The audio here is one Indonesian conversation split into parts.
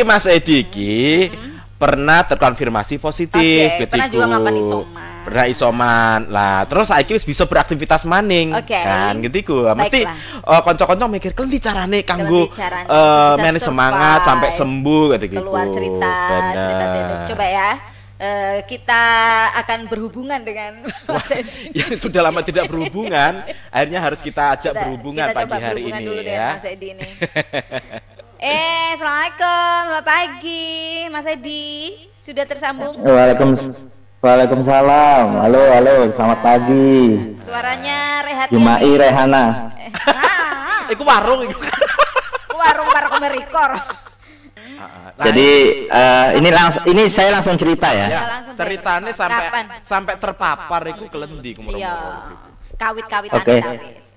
Mas Edi ki pernah terkonfirmasi positif Oke, ketika pernah juga melakukan isoman. Pernah isoman. Lah, terus saiki wis bisa beraktivitas maning. Oke. Kan gitu. Mesti kanca-kanca mikir kendi carane kanggo mene semangat sampai sembuh gitu. Keluar cerita itu. Coba ya. Kita akan berhubungan dengan Mas Edi. Yang sudah lama tidak berhubungan, akhirnya harus kita ajak berhubungan kita pagi hari ini dulu ya. Mas Edi ini. Assalamualaikum, selamat pagi, Mas Edi. Sudah tersambung? Waalaikumsalam. Halo, selamat pagi. Suaranya Rehat. Jumai Rehana. Iku warung iku. Warung para komerikor. Jadi ini saya langsung cerita ya. Ceritanya sampai terpapar iku kelendi kumur. Iya. Kawit-kawitan wis.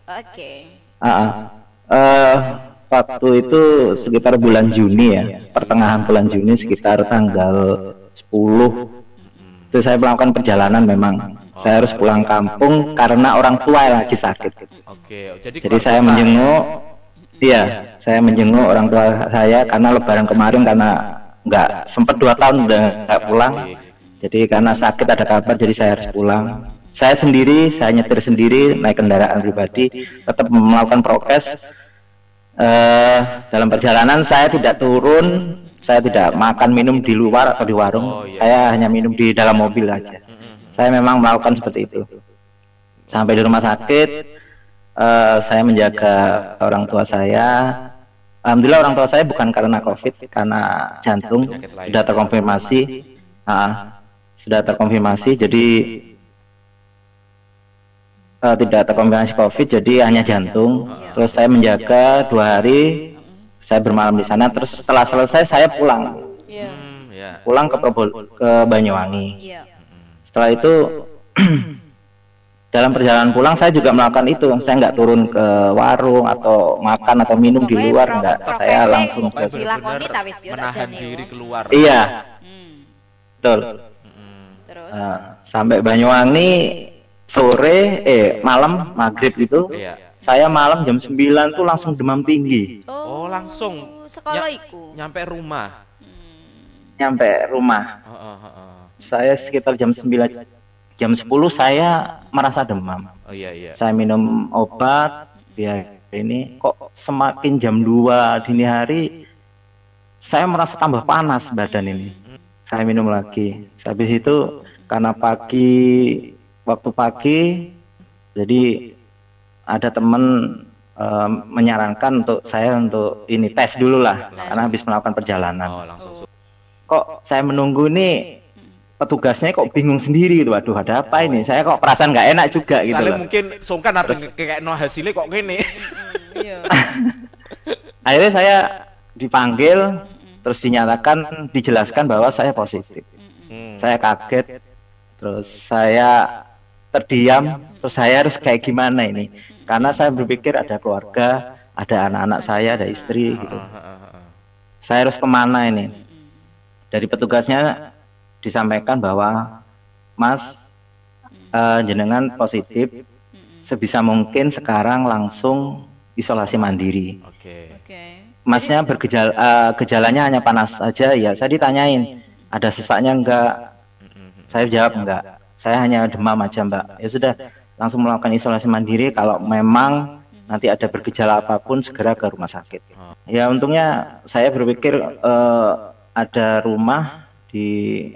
Oke. Waktu itu sekitar bulan Juni ya, pertengahan bulan Juni sekitar tanggal 10 itu saya melakukan perjalanan memang. Saya harus pulang kampung karena orang tua lagi sakit. Jadi saya menjenguk, saya menjenguk orang tua saya karena Lebaran kemarin karena nggak sempat 2 tahun udah nggak pulang. Jadi karena sakit ada kabar, jadi saya harus pulang. Saya sendiri, saya nyetir sendiri, naik kendaraan pribadi, tetap melakukan prokes. Dalam perjalanan saya tidak turun, saya tidak makan minum di luar atau di warung, saya hanya minum di dalam mobil aja. Saya memang melakukan seperti itu. Sampai di rumah sakit, saya menjaga orang tua saya. Alhamdulillah orang tua saya bukan karena COVID, karena jantung, sudah terkonfirmasi. Sudah terkonfirmasi, jadi tidak terkonfirmasi COVID, jadi hanya jantung. Terus saya menjaga 2 hari, saya bermalam di sana. Terus setelah selesai saya pulang, pulang ke Banyuwangi. Setelah itu dalam perjalanan pulang saya juga melakukan itu. Saya nggak turun ke warung atau makan atau minum di luar, enggak. Saya langsung menahan diri keluar. Iya, betul. Terus sampai Banyuwangi sore, malam maghrib itu, saya malam jam 9 tuh langsung demam tinggi. Langsung sekolah iku. Nyampe rumah. Saya sekitar jam 9, jam 10 saya merasa demam. Saya minum obat, ini kok semakin jam 2 dini hari, saya merasa tambah panas badan ini. Saya minum lagi. Habis itu karena waktu pagi, jadi ada teman menyarankan untuk saya untuk ini tes dulu lah, karena habis melakukan perjalanan. Kok saya menunggu ini, petugasnya kok bingung sendiri gitu. Waduh, ada apa ini? Saya kok perasaan nggak enak juga gitu loh. Mungkin sungkan atau kayak no hasilnya kok gini. Akhirnya saya dipanggil, terus dijelaskan bahwa saya positif. Saya kaget, terus saya terdiam, terus saya harus kayak gimana ini, karena saya berpikir ada keluarga, ada anak-anak saya, ada istri gitu. Saya harus kemana ini? Dari petugasnya disampaikan bahwa Mas, jenengan positif, sebisa mungkin sekarang langsung isolasi mandiri. Masnya gejalanya hanya panas saja ya. Saya ditanyain ada sesaknya enggak, saya jawab enggak, saya hanya demam aja Mbak. Ya sudah, langsung melakukan isolasi mandiri. Kalau memang nanti ada bergejala apapun, segera ke rumah sakit. Ya untungnya saya berpikir ada rumah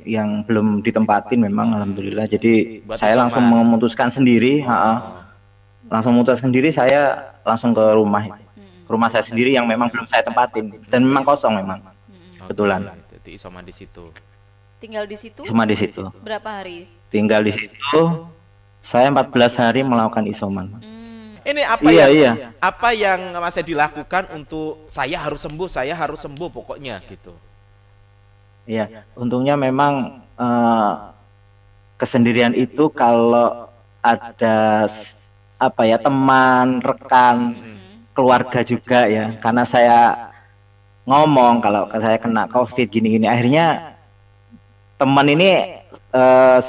yang belum ditempatin memang, alhamdulillah. Jadi saya langsung memutuskan sendiri, saya langsung ke rumah saya sendiri yang memang belum saya tempatin dan memang kosong memang. Kebetulan. Jadi isoman di situ. Tinggal di situ? Cuma di situ. Berapa hari? Tinggal di situ, saya 14 hari melakukan isoman. Ini apa yang Mas Edi lakukan untuk saya harus sembuh pokoknya gitu. Iya, untungnya memang kesendirian itu kalau ada teman, rekan, keluarga juga ya. Karena saya ngomong kalau saya kena COVID gini-gini, akhirnya teman ini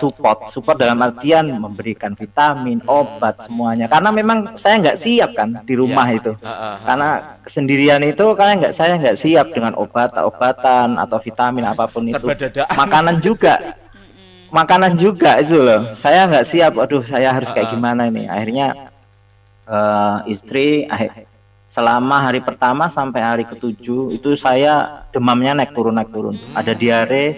support dalam artian memberikan vitamin, obat semuanya. Karena memang saya nggak siap kan di rumah itu. Karena kesendirian itu saya nggak siap dengan obatan atau vitamin apapun itu. Makanan juga itu loh. Saya nggak siap. Aduh, saya harus kayak gimana ini? Akhirnya istri selama hari pertama sampai hari ke-7 itu saya demamnya naik turun. Ada diare,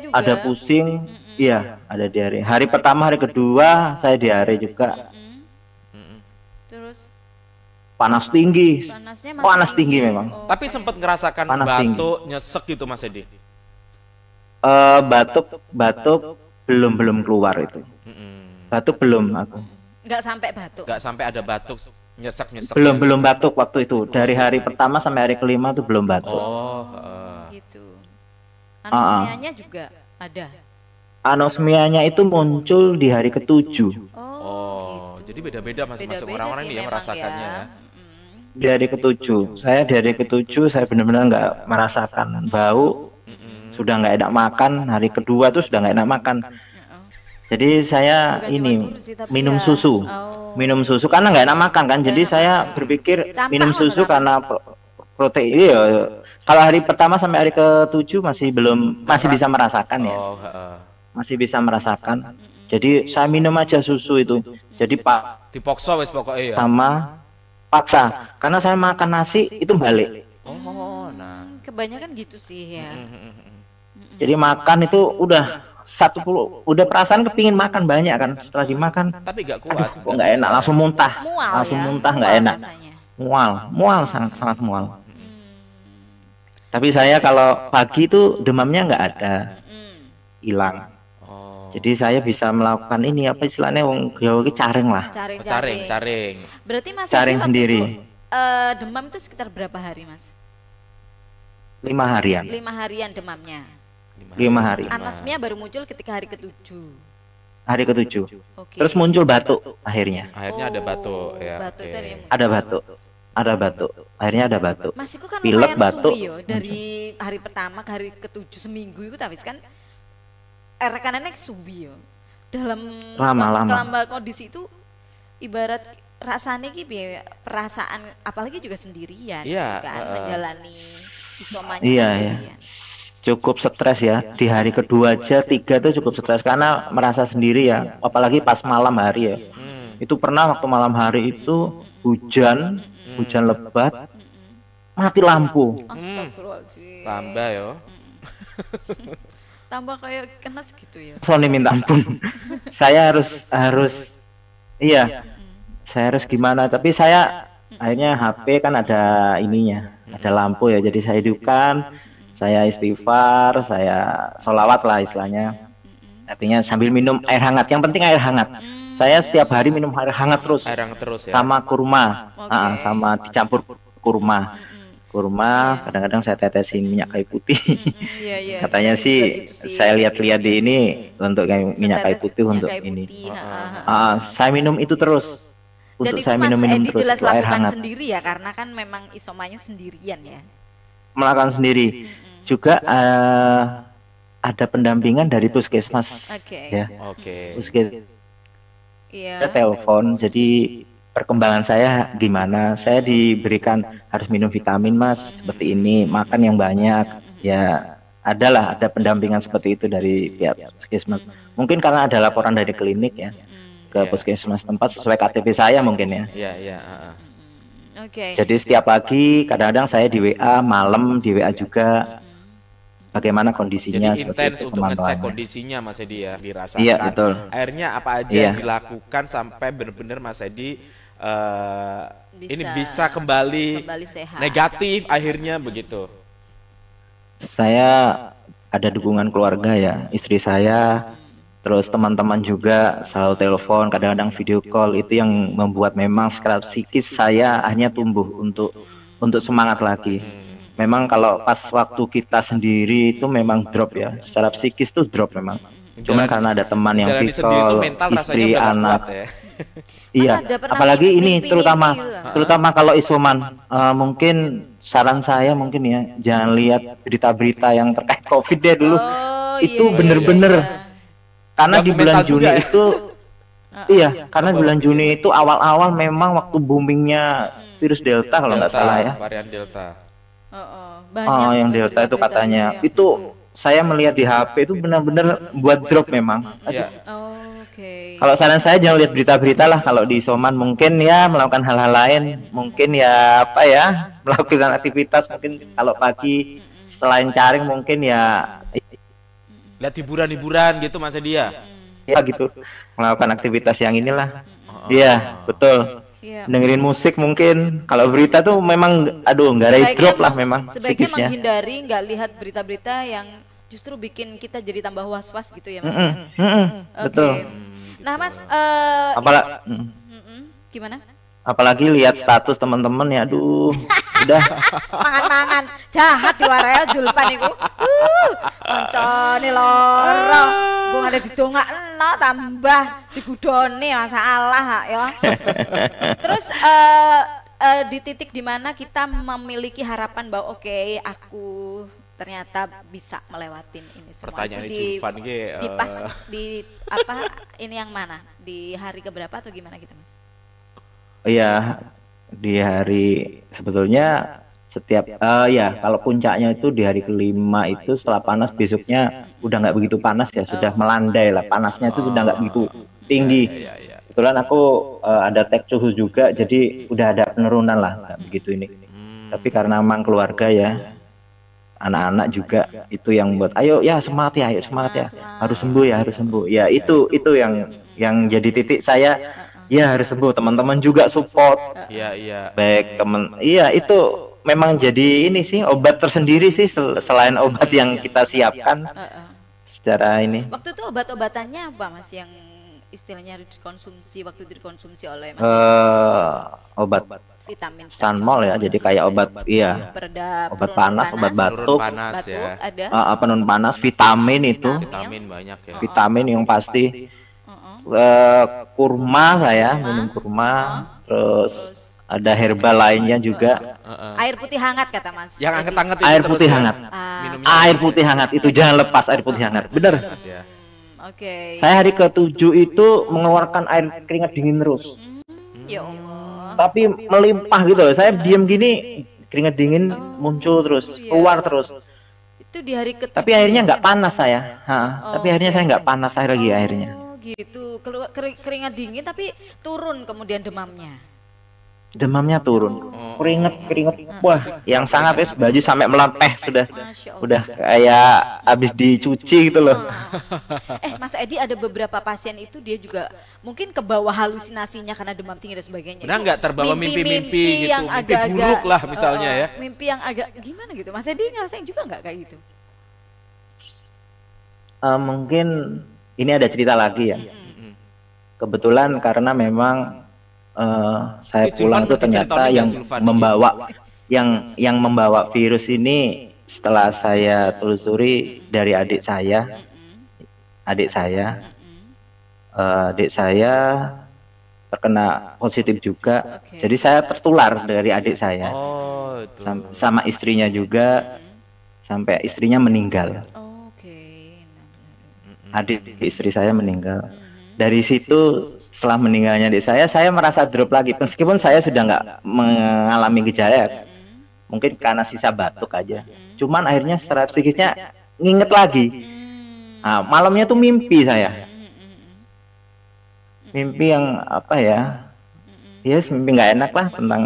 juga. Ada pusing, iya, ada diare. Hari pertama, hari kedua saya diare juga. Terus panas tinggi. Panas tinggi memang. Oh. Tapi sempat ngerasakan panas batuk, nyesek gitu Mas Edi? Batuk belum keluar itu. Batuk belum aku. Nggak sampai batuk. Nggak sampai ada batuk. Nyesek belum batuk waktu itu. Dari hari pertama sampai hari kelima tuh belum batuk. Gitu. Anosmianya juga ada. Anosmianya itu muncul di hari ke-7. Gitu. Jadi beda-beda masing-masing orang-orang ini ya merasakannya ya. Di hari ke-7 saya benar-benar nggak merasakan bau, sudah nggak enak makan. Hari kedua tuh sudah nggak enak makan. Jadi saya minum susu. Minum susu karena nggak enak makan kan. Jadi saya berpikir minum susu karena protein. Iya. Kalau hari pertama sampai hari ke-7 masih bisa merasakan ya. Masih bisa merasakan. Jadi saya minum aja susu itu. Jadi dipaksa wes pokoknya ya. Sama paksa. Karena saya makan nasi itu balik. Kebanyakan gitu sih ya. Jadi makan itu udah udah perasaan kepingin makan banyak kan, setelah dimakan tapi gak kuat, kok nggak enak, langsung muntah nggak enak, mual sangat mual. Tapi saya kalau pagi itu demamnya nggak ada, hilang. Jadi saya bisa melakukan ini apa istilahnya wong Jawa ki caring lah. Caring. Berarti Mas caring sendiri. Demam itu sekitar berapa hari Mas? 5 harian. 5 harian demamnya. 5 hari. Anosmia baru muncul ketika hari ke-7. Hari ke-7. Terus muncul batuk akhirnya. Akhirnya ada batuk ya. Ada batuk. Akhirnya ada batuk. Mas iku kan pilek, batuk. Yo, dari hari pertama ke hari ke-7 seminggu itu tapi kan rekanannya suwi yo. Dalam lama kondisi itu ibarat rasanya gitu perasaan apalagi juga sendirian kan menjalani isomanya. Iya. Cukup stres ya, di hari kedua aja 3 tuh cukup stres karena merasa sendiri ya, apalagi pas malam hari ya. Itu pernah waktu malam hari itu hujan lebat, mati lampu. Astagfirullahaladzim. Tambah yo. Tambah kayak kenas gitu ya. Sony minta ampun. Saya saya harus gimana, tapi saya akhirnya HP kan ada ininya, ada lampu ya, jadi saya hidupkan. Saya istighfar, saya sholawat lah istilahnya. Artinya sambil minum air hangat. Yang penting air hangat. Saya setiap hari minum air hangat terus. Ya. Sama kurma, sama dicampur kurma. Kadang-kadang saya tetesin minyak kayu putih. Katanya sih saya lihat-lihat di ini untuk minyak kayu putih untuk ini. Saya minum itu terus. Dan itu Mas Edi jelas lakukan sendiri ya, karena kan memang isomanya sendirian ya. Melakukan sendiri. Juga ada pendampingan dari puskesmas. Ya. Puskesmas. Telepon. Jadi perkembangan saya gimana? Saya diberikan harus minum vitamin Mas, seperti ini, makan yang banyak. Ya, ada pendampingan seperti itu dari pihak puskesmas. Mungkin karena ada laporan dari klinik ya ke puskesmas tempat sesuai KTP saya mungkin ya. Iya. Jadi setiap pagi kadang-kadang saya di WA, malam di WA juga. Bagaimana kondisinya? Jadi intens untuk ngecek kondisinya Mas Edi ya, dirasakan. Iya, betul. Akhirnya apa aja yang dilakukan sampai benar-benar Mas Edi ini bisa kembali sehat. Negatif akhirnya begitu. Saya ada dukungan keluarga ya, istri saya, terus teman-teman juga selalu telepon, kadang-kadang video call, itu yang membuat memang secara psikis saya hanya tumbuh untuk semangat lagi. Memang kalau pas waktu kita sendiri itu memang drop ya, secara psikis tuh drop memang. Cuman karena ada teman yang video call, istri, anak. Ya. Iya, apalagi ini terutama kalau isoman, mungkin saran saya mungkin ya, jangan lihat berita-berita yang terkait COVID deh dulu. Itu bener-bener karena di bulan Juni itu iya, karena bulan Juni itu awal-awal memang waktu boomingnya virus Delta kalau nggak salah ya. Varian Delta. Yang Delta itu katanya itu saya melihat di HP itu benar-benar buat drop memang. Kalau saran saya jangan lihat berita-berita lah. Kalau di isoman mungkin ya melakukan hal-hal lain, mungkin ya apa ya, melakukan aktivitas mungkin kalau pagi selain caring mungkin ya lihat hiburan-hiburan gitu Mas Edi ya. Ya gitu, melakukan aktivitas yang inilah. Iya, betul. Dengerin musik mungkin. Kalau berita tuh memang aduh nggak drop lah memang. Sebaiknya menghindari nggak lihat berita-berita yang justru bikin kita jadi tambah was-was gitu ya Mas. Betul. Nah Mas, gimana? Apalagi lihat status teman-teman ya, aduh, udah mangan-mangan jahat di warel Julpan iku. Koncone loro, bung ada didongakno tambah digudoni masalah ya. Terus di titik dimana kita memiliki harapan bahwa oke, aku ternyata bisa melewatin ini semua. Pertanyaan itu di pas di apa ini yang mana? Di hari keberapa atau gimana kita Mas? Iya, di hari sebetulnya setiap ya kalau puncaknya itu di hari kelima itu setelah panas besoknya udah nggak begitu panas ya, sudah melandai lah, panasnya itu sudah nggak begitu tinggi. Kebetulan aku ada tek suhu juga, jadi udah ada penurunan lah, nggak begitu ini. Tapi karena memang keluarga ya, anak-anak juga itu yang buat ayo ya semangat ya, ayo semangat ya, harus sembuh ya, harus sembuh ya, itu yang jadi titik saya. Ya harus sembuh, teman-teman juga support. Iya. Baik teman, iya itu memang jadi ini sih obat tersendiri sih selain obat yang kita siapkan secara ini. Waktu itu obat-obatannya apa Mas yang istilahnya harus dikonsumsi waktu itu dikonsumsi oleh Mas? Obat vitamin Stanmol ya, jadi kayak obat obat panas, obat batuk, ya. Ada. penurun panas, vitamin itu. Vitamin banyak ya. Vitamin yang pasti. Kurma saya minum kurma, terus ada herbal lainnya juga. Air putih hangat kata Mas. Yang hangat-hangat itu. Air putih hangat. Air putih hangat itu jangan lepas, air putih hangat. Bener. Oke. Saya hari ke-7 itu mengeluarkan air keringat dingin terus. Ya Allah. Tapi melimpah gitu loh. Saya diam gini keringat dingin muncul terus, keluar terus. Itu di hari ke-7. Tapi airnya nggak panas saya. Tapi akhirnya saya nggak panas air lagi airnya. Gitu, keluar keringat dingin tapi turun kemudian demamnya turun, keringat wah yang sangat baju sampai melempeh sudah kayak habis dicuci gitu loh. Mas Edi, ada beberapa pasien itu dia juga mungkin ke bawah halusinasinya karena demam tinggi dan sebagainya. Nah nggak terbawa mimpi-mimpi gitu, yang mimpi buruk lah misalnya ya. Mimpi yang agak gimana gitu, Mas Edi ngerasain juga nggak kayak gitu? Mungkin ini ada cerita lagi ya. Kebetulan karena memang saya pulang itu ternyata yang membawa virus ini setelah saya telusuri dari adik saya. Adik saya terkena positif juga. Jadi saya tertular dari adik saya. Sama istrinya juga sampai istrinya meninggal. Adik istri saya meninggal. Dari situ setelah meninggalnya adik saya merasa drop lagi. Meskipun saya sudah nggak mengalami gejala, mungkin karena sisa batuk aja. Cuman akhirnya secara psikisnya nginget lagi. Nah, malamnya tuh mimpi saya. Mimpi yang apa ya? Mimpi nggak enak lah tentang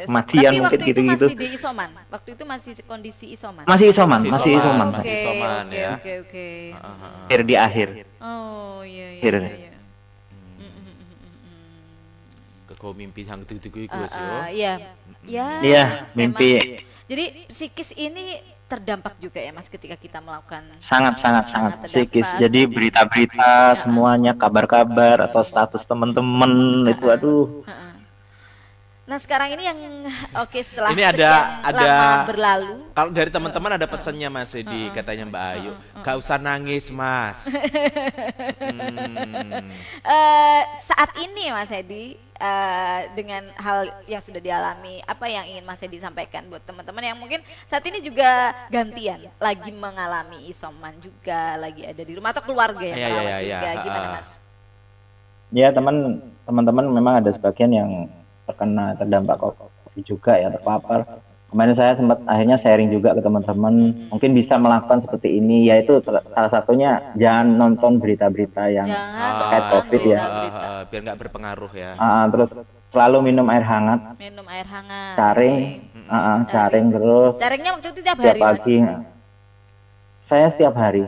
kematian. Tapi mungkin gitu-gitu. Masih di isoman. Waktu itu masih kondisi isoman. Masih isoman. Oke. Di akhir. Oh iya. Kau mimpi yang gitu-gitu itu Iya, mimpi. Memang, jadi psikis ini terdampak juga ya Mas ketika kita melakukan sangat psikis. Jadi berita-berita semuanya, kabar-kabar atau status teman-teman itu aduh. Nah sekarang ini yang setelah ini ada lama berlalu. Kalau dari teman-teman ada pesannya Mas Edi, katanya Mbak Ayu, gak usah nangis Mas. Saat ini Mas Edi, dengan hal yang sudah dialami, apa yang ingin Mas Edi sampaikan buat teman-teman yang mungkin saat ini juga gantian lagi mengalami isoman juga, lagi ada di rumah atau keluarga yang merawat juga, gimana Mas? Ya teman-teman memang ada sebagian yang terdampak COVID juga ya, terpapar. Kemarin saya sempat akhirnya sharing juga ke teman-teman, mungkin bisa melakukan seperti ini, yaitu salah satunya jangan nonton berita-berita yang terkait COVID ya, biar nggak berpengaruh ya. Terus selalu minum air hangat, caring, caring terus. Caringnya waktu itu tiap hari, pagi. Saya setiap hari.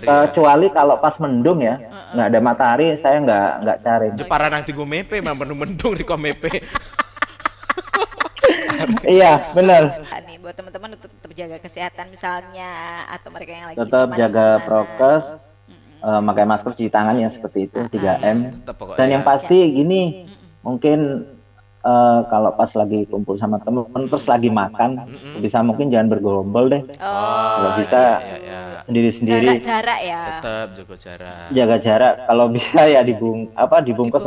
Kecuali kalau pas mendung ya, nggak ada matahari, saya nggak caring. Jepara nang tinggu mepe, mendung di mepe. Iya, benar. Nih buat teman-teman tetap jaga kesehatan misalnya, atau mereka yang lagi tetap jaga prokes, pakai masker, cuci tangan yang seperti itu, 3M. Dan yang pasti gini, mungkin kalau pas lagi kumpul sama teman-teman terus lagi makan, bisa mungkin jangan bergerombol deh. Kalau bisa sendiri-sendiri. Jarak ya. Tetap jaga jarak. Jaga jarak. Kalau bisa ya dibungkus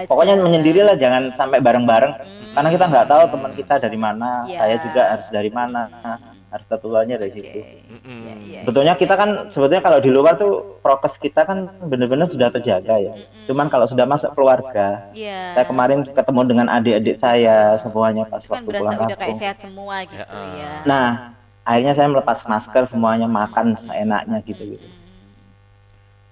pokoknya menyendiri lah, jangan sampai bareng-bareng. Karena kita nggak tahu teman kita dari mana, saya juga harus dari mana, harus tertularnya dari situ. Sebetulnya kita kan kalau di luar tuh prokes kita kan benar-benar sudah terjaga ya. Cuman kalau sudah masuk keluarga, saya kemarin ketemu dengan adik-adik saya semuanya pas waktu pulang kampung. Udah kayak sehat semua gitu ya. Nah, akhirnya saya melepas masker, semuanya makan seenaknya gitu.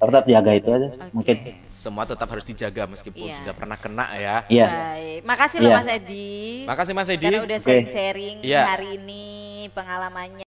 Tetap jaga itu aja, mungkin. Semua tetap harus dijaga meskipun sudah pernah kena ya. Baik, makasih loh Mas Edi. Makasih Mas Edi. Karena udah sharing-sharing hari ini pengalamannya.